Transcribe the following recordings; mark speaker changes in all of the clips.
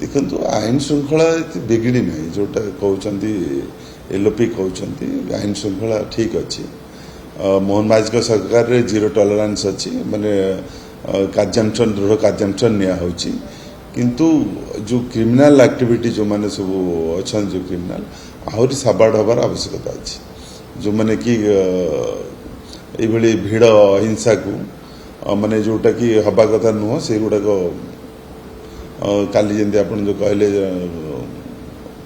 Speaker 1: देखु आईन श्रृंखला बिगिड़ी ना जोटा कहते एलओपी कहते आईन श्रृंखला ठीक अच्छी मोहन माझी सरकार रे जीरो टॉलरेंस अच्छी माने कार्यानुष्ठान दृढ़ कार्यानुष्ठान निया होची किंतु जो क्रिमिनल एक्टिविटी जो माने सब अच्छा जो क्रिमिनल आहरी साबाड़ हबार आवश्यकता अच्छी जो माने कि ये भिड़ हिंसा को माने जोटा कि हवा कथा नुह से गुड़ाक काली जमी आप जो कहले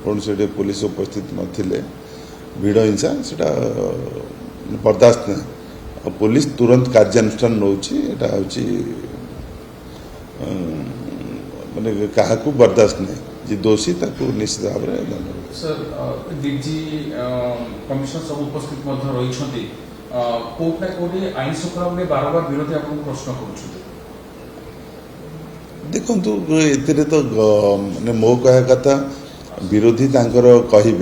Speaker 1: कौन से पुलिस उपस्थित नथिले भिड़ हिंसा सेटा बर्दाश्त ना पुलिस तुरंत कार्यानुष्ठान नौची एटा होची माने क्या बर्दाश्त नहीं जी दोषी ताकू निश्चित भाव में
Speaker 2: सर डीजी कमिशनर सब उपस्थित रही कोर्ट कोर्ट आईन श्रृंखला में बार बार विरोधी आपको प्रश्न कर
Speaker 1: देखु ए तो माने मो कह कथा विरोधी कहे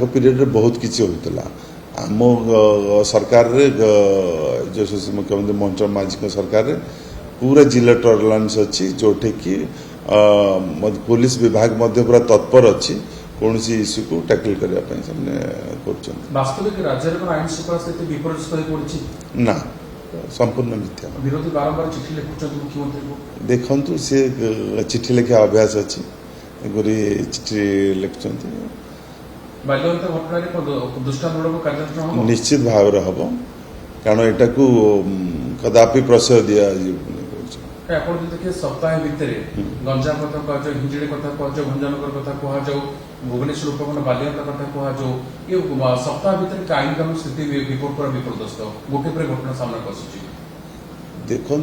Speaker 1: पीरियड रे बहुत किसी होता आम सरकार रे जो मुख्यमंत्री मोहन माझी सरकार रे पूरा जिला टॉलरेंस अच्छी जोटे कि पुलिस विभाग पूरा तत्पर अच्छी कौन सी इश्यू को टैकल करने
Speaker 2: वास्तविक राज्य आईन श्रृंखला स्थिति विपर्यस्त
Speaker 1: ना संपूर्ण मिथ्या
Speaker 2: विरोधी बारंबार चिठी लिखुं मुख्यमंत्री को
Speaker 1: देखु सी चिठी लिखा अभ्यास अच्छी चिठी लिखुं निश्चित भाव हम कारण एटा को कदापि प्रश्रय दिया
Speaker 2: देखिए सप्ताह भितर गंजाम कथा कह हिंजिड़ी कथा कह भंजनगर कथा कह भुवनेश्वर उपखंड बालियाता कथा कह ये सप्ताह भितर आईन कानून स्थिति पूरा विपर्यस्त गोटे पर घटना सामना आसुची
Speaker 1: देखु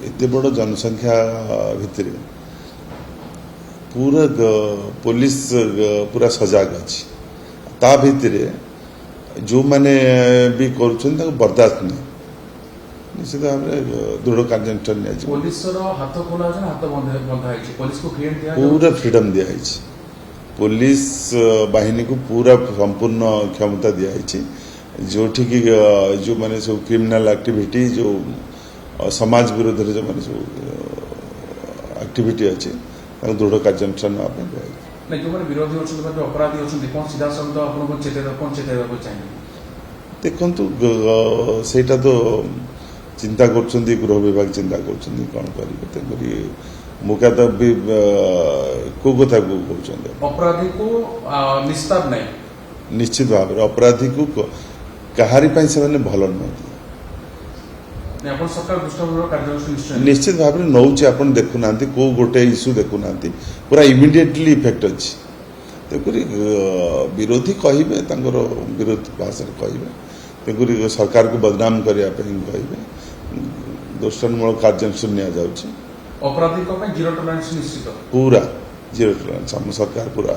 Speaker 1: एत बड़ जनसंख्या भितर पूरा पुलिस पूरा सजग अच्छी ता भितर जो माने भी कर बर्दाश्त नहीं निश्चित भाव में दृढ़ कार्यानुष्ठान
Speaker 2: पुलिस हाथ खोला हाथ बंधा पुलिस को
Speaker 1: पूरा फ्रीडम दिखाई पुलिस बाहिनी को पूरा संपूर्ण क्षमता दिखाई जो कि जो माने सब क्रिमिनल एक्टिविटी जो समाज विरोध जो माने सब एक्टिविटी अच्छी दृढ़ कार्यानुष्ठान
Speaker 2: जो विरोधी अच्छे अपराधी अच्छे कौन सीधा शब्द आपको चाहिए
Speaker 1: देखु सेटा तो चिंता कर गृह विभाग चिंता कर मुख्य तो भी को कथा को कहते
Speaker 2: अपराधी को निस्तार नहीं
Speaker 1: निश्चित भाव में अपराधी को कहारी से भल नुह निश्चित भाव में नौ देखुना कौ गोटे इश्यू देखुना पूरा इमिडिएटली इफेक्ट अच्छी तेक विरोधी कहे विरोध भाषा कहे तेक सरकार को बदनाम करने कहे दृष्टान्तमूलक कार्यानुष्ठान नि
Speaker 2: अपराधी जीरो टॉलरेंस निश्चित
Speaker 1: पूरा जीरो टॉलरेंस आम सरकार पूरा